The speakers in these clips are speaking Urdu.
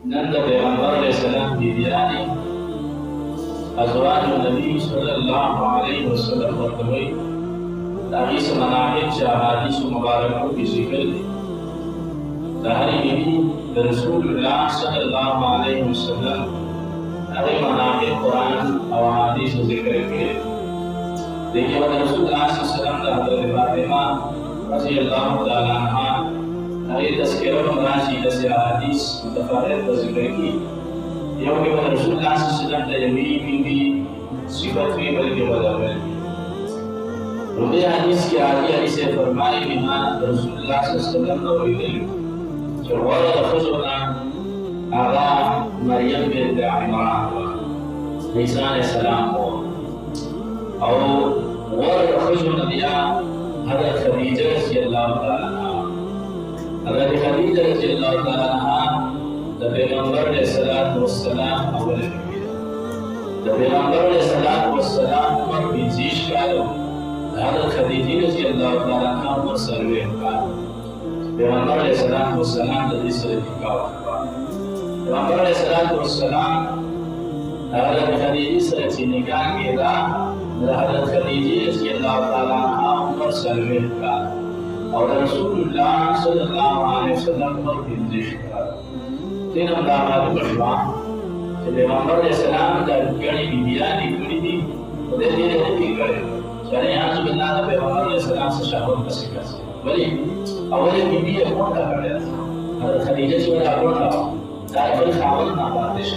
نن د پیغمبر علیہ السلام بیبیانی ازواج النبی صلی اللہ علیہ وسلم ورتوی تاغیس مناقب چا حدیث مبارکوں کی ذکر دی دہری بیبی رسول اللہ صلی اللہ علیہ وسلم اگر مناقب قرآن و حدیث ذکر کے دیکھیں وہ رسول اللہ صلی اللہ علیہ وسلم دا حضرت فاطمہ رضی اللہ تعالیٰ عنہ اگر تذکرہ مراشی جیسے حدیث متفرد ذکر کی یہ کہ وہ رسول اللہ صلی اللہ علیہ وسلم دا یمین بھی صفت بھی بلکہ بدل ربی حدیث کی آگے علی سے فرمائی بما رسول اللہ صلی اللہ علیہ وسلم دا ویدل جو ورد خزونا آغا مریم بنت عمران عیسیٰ علیہ السلام ہو اور ورد خزونا دیا حضرت خدیجہ رضی اللہ تعالیٰ عنہ حضرت خدیجہ رضی اللہ تعالیٰ عنہ دا پیغمبر علیہ السلام اول نبی دا پیغمبر علیہ السلام عمر بن زیش کارو حضرت خدیجہ رضی اللہ تعالیٰ عنہ عمر سروے کارو پیغمبر علیہ السلام دا دیس رضی کارو پیغمبر علیہ السلام حضرت خدیجہ سے رچی نکاح کی دا حضرت خدیجہ رضی اللہ تعالیٰ عنہ عمر سروے کارو اور رسول اللہ صلی اللہ علیہ وسلم پر بندش کارو تین امدامات بشوان کہ پیغمبر علیہ السلام دا گڑی بیبیانی کڑی دی وہ دے دینے نہیں کرے چاہنے یہاں جو بلنا دا پیغمبر علیہ السلام سے شاہد کسی کسی ولی اولی بیبی کون دا کر رہا تھا حضرت خدیجہ سے بڑا کون دا تاکہ خاون نا باتش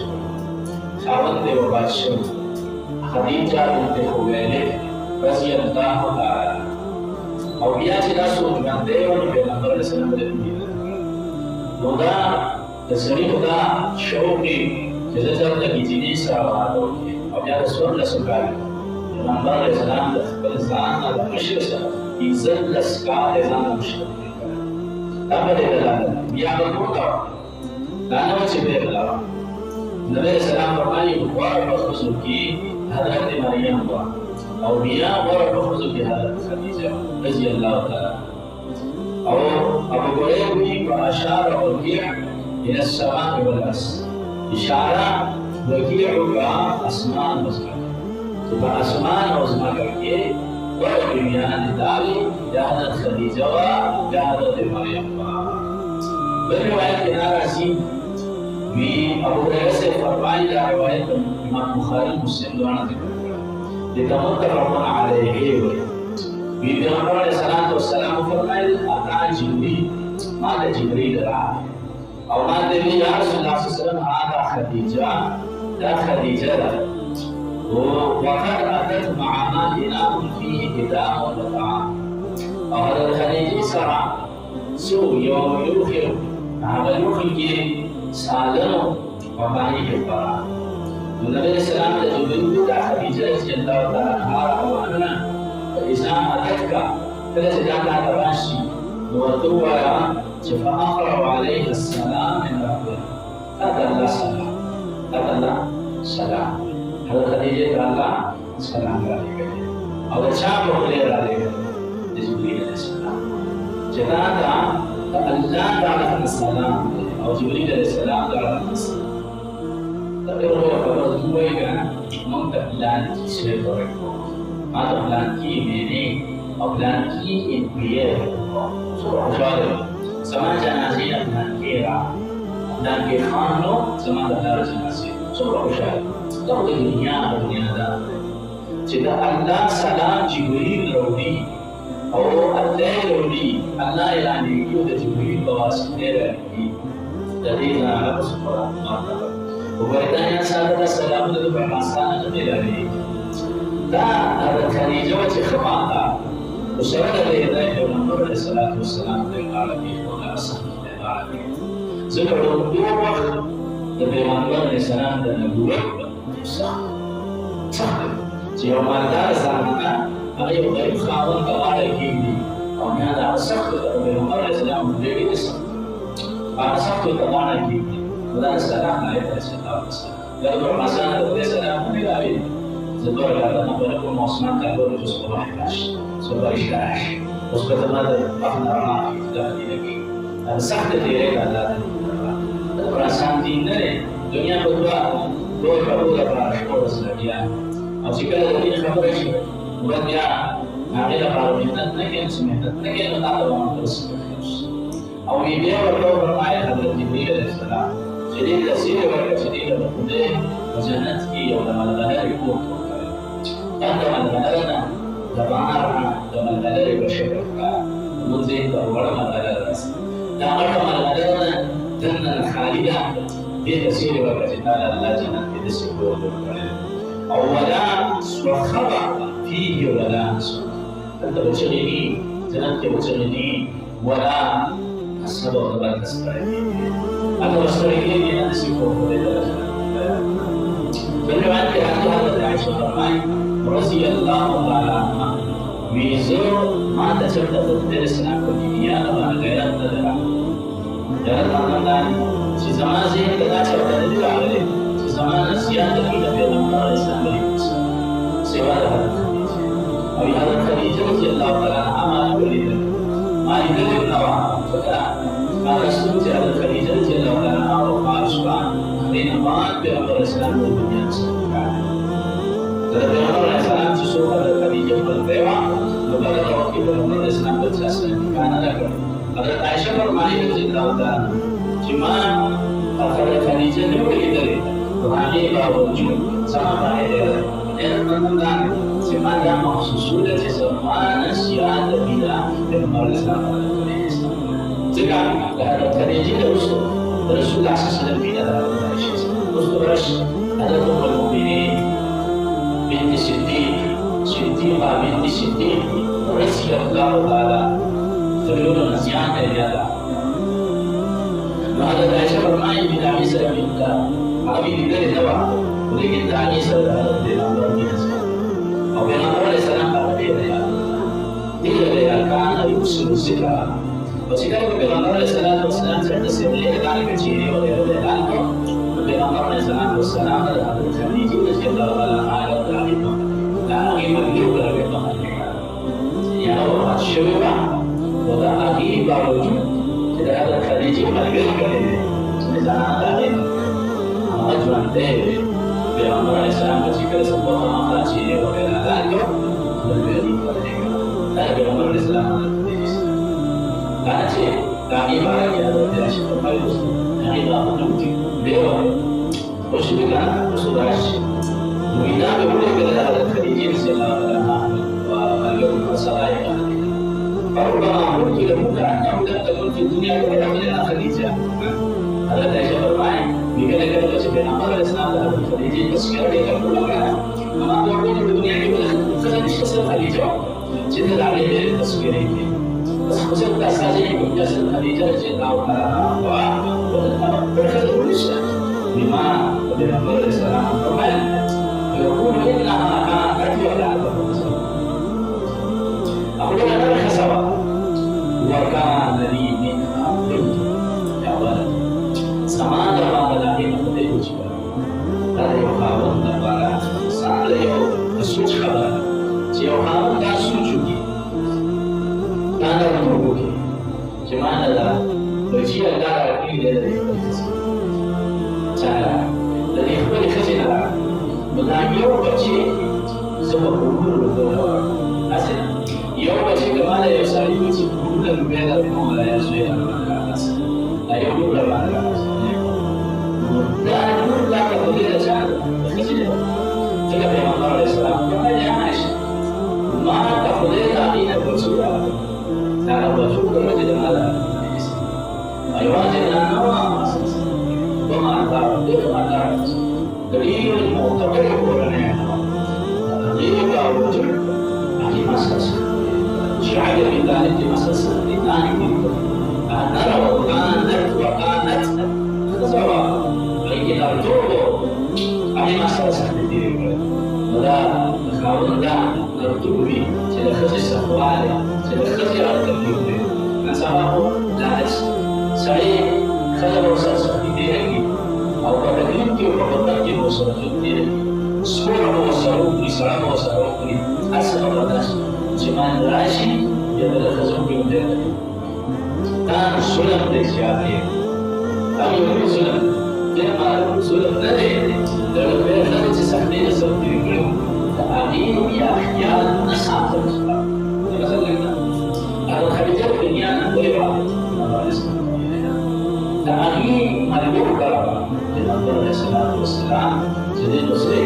خاون دے و بادشاہ خدیجہ بنت خویلد رضی اللہ تعالی اور بیا چیزا سوچ بندے ونی پیغمبر علیہ السلام دے دینے نو دا تسری خدا شوقی جیسے جب لگی جنی سراوات ہوگی اور بیا رسول لسکاری پیغمبر علیہ السلام دا خبر زان دا مشر سا ایزن لسکار ازان دا مشر تابا دے دلالا بیا بکوتا لانا وچی بے بلاوا نبی علیہ السلام فرمانی بخوار بخصو کی حضرت مریم ہوا اور بیا غور بخصو کی حضرت خدیجہ رضی اللہ تعالی اور ابو قریب بھی فاشار وکیع الى السماء والارض اشارہ وکیع کا اسمان مذکر تو اسمان اور زمان کر کے اور بیان داوی یا حضرت خدیجہ و یا حضرت مریم و بل روایت کے ناراضی بھی ابو قریب سے فرمائی جا روایت امام بخاری مسلم دوانا ذکر لتمتفق علیہ بی پیغمبر علیہ السلام فرمائے آتا جبریل ماذا جبریل رہا اور ماذا بھی یا رسول اللہ صلی اللہ علیہ وسلم آتا خدیجہ دا خدیجہ دا وقد اتت معنا انام فيه ادام وطعام اور حضرت خدیجہ سرا سو یوم یوخر عمل یوخر کے سالنوں وقانی کے پرا نبی علیہ السلام نے جبریل دا خدیجہ رضی اللہ تعالی عنہ فإذا أتتك فلت جاءت تباشي وتوى فأقرأ عليه السلام من ربه هذا الله سلام هذا الله سلام هذا خديجة الله سلام عليك أو شاب غير عليك جبريل عليه السلام جناتا الله تعالى السلام أو جبريل عليه السلام تعالى السلام تقول هو خبر زوجة منتقلان شيء فرق ماذا بلان کی میں نے اور بلان کی انبیاء سورہ حجر زمان جنازی بلان کی رہا بلان کے خان لو زمان دار جنازی سورہ حجر تو دنیا دار جدا اللہ سلام جبریل روڑی اور اللہ روڑی اللہ اعلانی کیوں دے جبریل بواسطے رہی جدیدنا علیہ سبحانہ وبرکاتہ سادہ سلام دے بحثان جمع رہی دا حضرت خدیجہ وچی خواتا وسرد لیدہ پیغمبر علیہ السلام دے عالمی ولا صحیح دے عالمی ذکر دو وقت دا پیغمبر علیہ السلام دا نبوت سخت چیو مالدار زمانہ اگر غیب خواہن کا وعدہ کی دی اور میں دا سخت دا پیغمبر علیہ السلام دے گی سخت اور سخت دا وعدہ کی دی خدا السلام علیہ السلام لکہ رمضان علیہ السلام نے گاوی زبر kata nampak Osman kalau itu sebuah ikhlas, terus ketemu apa nama kita lagi, ada sakit diri kata, ada perasaan دین نه دنیا په دوه کارونو لپاره شکر وسلګیا او چې کله د دې خبره شي نو بیا هغه لپاره مهنت نه کوي چې مهنت نه کوي نو دا دوام ترسره او بیا ورته فرمایي حضرت جبرئیل علیه السلام چې دې تفسیر ورکړي چې دې د خدای په جنت کې یو د ملګری کور دا د ملګری نه د بهر د ملګری په شکل موږ یې د وړ ملګری راځي دا وړ ملګری نه دنه خالي ده دې تفسیر ورکړي چې دا الله جنت کې د سکور ورکړي او ولا صخبه فيه ولا انت بتشغلني جنت بتشغلني ولا السبب غير تستعين انا بستعين ان اسيبه بالروايات هذا عائشة رضي الله تعالى عنها ويزور ما تشبه الدرس عن كلية أنا غير الدرس جرت أنا في زمان زين كذا شبه الدرس عليه في زمان زيادة في الأمر الإسلامي سوى هذا أو هذا الخليجة رضي الله تعالى عنها ما يريد ما يقدر نوع فكان قال رسول على الخليجة رضي الله تعالى عنها وقال سبحان بين بعض بأمر الإسلام والدنيا Dalam Islam susu pada Khadijah berdewa, kepada wakil dalam Islam berjasa karena ada Aisyah bermain di lautan. Cuma pada Khadijah itu begitu, berani bawa wujud sama bahaya. Dan tentang cuma yang maksud dan sesemua nasihat tidak dalam Islam. Jika ada Khadijah Rasulullah SAW tidak dalam Aisyah. Terus ada tuh ini بنت صديقة بنت صديق رضي الله تعالى تقول نسيان رجالا وهذا عائشة فرمائي من أبي سلمة منك أبي بدر نوع ولكن دعني سلمة بن عمر بن نسيان أو بن عمر عليه السلام قال لي رجال دي رجال كان يبصر الزكاة وسكاة بن عمر عليه الصلاة والسلام سيدنا لي ذلك الشيء وغير ذلك بن عمر عليه الصلاة والسلام هذا الخليجي رضي الله تعالى عنه ya Allah syurga wala aqib wujud tidak ada khaliji malaikat ini sana lain ajuan teh Peygamber Islam ketika sebuah amalan sini wala lalu berbeda pada Peygamber Islam kaji kami barang yang ada di sini bagus kami dapat mengerti dewa usulkan usulas Muina boleh berada Khadijah radhiyallahu anha wa sallallahu Parubah mungkin bukan yang terkait di dunia kepada Khadijah. Ada Aisyah bermain, jika mereka bersedia nama Islam dan Khadijah bersedia mereka berlakukan. Maka orang di dunia ini bukan sesuatu Khadijah. Jadi lagi dari bersedia ini. Sesuatu tak saja yang berjasa Khadijah radhiyallahu anha berkata Indonesia. Lima Peygamber Islam bermain. يقول إنها كانت على أقول أنا الخسوة وكان لي منها بنت يا ولد سمان دبا لكن بدي وجهه هذا يخاون دبا سال يوم السوق خبر يخاون دا سوجي أنا بقولك جماعة لا بجي أنا أقول لك cara dari apa dikasih Menang yau baca sebab umur berdoa asal yau baca kemana yau sari baca bulan bela rumah ya sudah atas ayo bulan mana dan bulan kalau dia cakap begitu jika Peygamber Islam yang Aisyah maka boleh kami nak bersuara cara bersuara jadi ada ayo wajib nama pengantar دليل المعتبر القرآن دليل الوجه يعني مسألة شعب من ذلك مسألة لثاني نرى وكانت سواء لكن الجوع يعني مسألة ولا نخاون لا نرتوبي سلخص السفوال سلخص التكليف نسبه ذلك سعيد خلق وسلسل في دينه أو بدلين كي وقتنا كي وصلت الدين سبحان وصلوا بسلام وصلوا بني أسمع الناس جمال راشي يبدأ خزون بيوم كان سلم لسيابي كان يقول سلم dia malu sudah nari dalam berada di sana seperti itu tapi ya nasab sebab masalahnya kalau kerja dunia boleh buat tapi malu kalau dalam berada Islam jadi dosa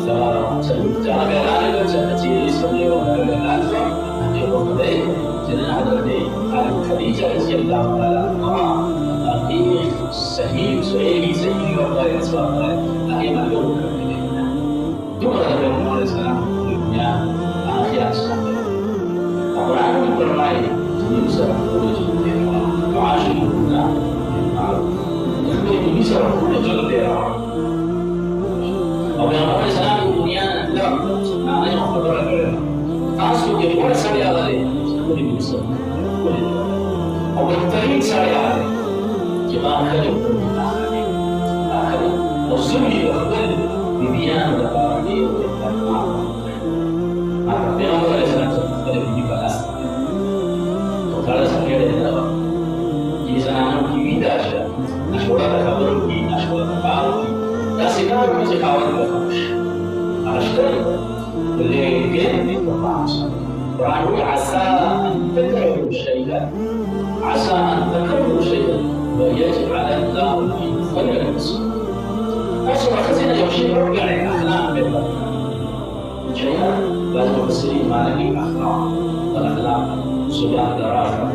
jangan berada di sini sebelum berada di rumah jadi ada di Khadijah radhiyallahu anha ini sahih sahih Allah subhanahu wa maklum juga ada Muhammad sallallahu dunia akhirat Quran bermain bisa berjudi ma'asyuruna itu bisa berjudi اور ہمارے سلام کی دنیا میں آنے کو خبر کرے خاص طور پر بڑے سارے آدھے کوئی بھی سب کوئی اور بہترین سارے آدھے کہ آخر اور سبھی وقت بیان دبانے اور پیغمبر علیہ السلام سے بھی بلا تو کھڑا سکے دبا یہ زنانوں کی بھی داشت نشورہ خبروں کی نشورہ کاروں کی Nasibnya bisa kawan bagus. Asyik boleh jadi terbatas. Berarti asa terkau syaitan, asa terkau syaitan. Wajib ada dalam ini. Asal khazina yang syaitan bergerak akhlak berbeda. Syaitan baru bersih malaki akhlak sudah darah.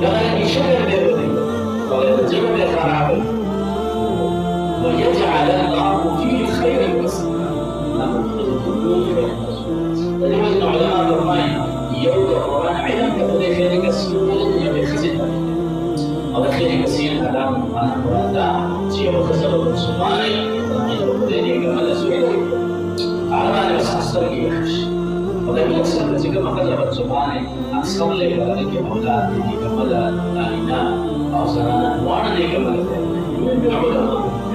Jangan syaitan berbeda. Kalau jangan berharap. ويجعل الله فيه خير الوسيله لماذا علماء الرماين يوم القرآن علم كفر خير كثير يبي خزين أو خير كثير كلام عن القرآن شيء مخسر السماء يقولون كما سئل على ما بس أستر يخش ولم يكسر ذلك ما كذب السماء أصلا لك أولاد كما لا إنا أو سرانا وأنا كما من العلماء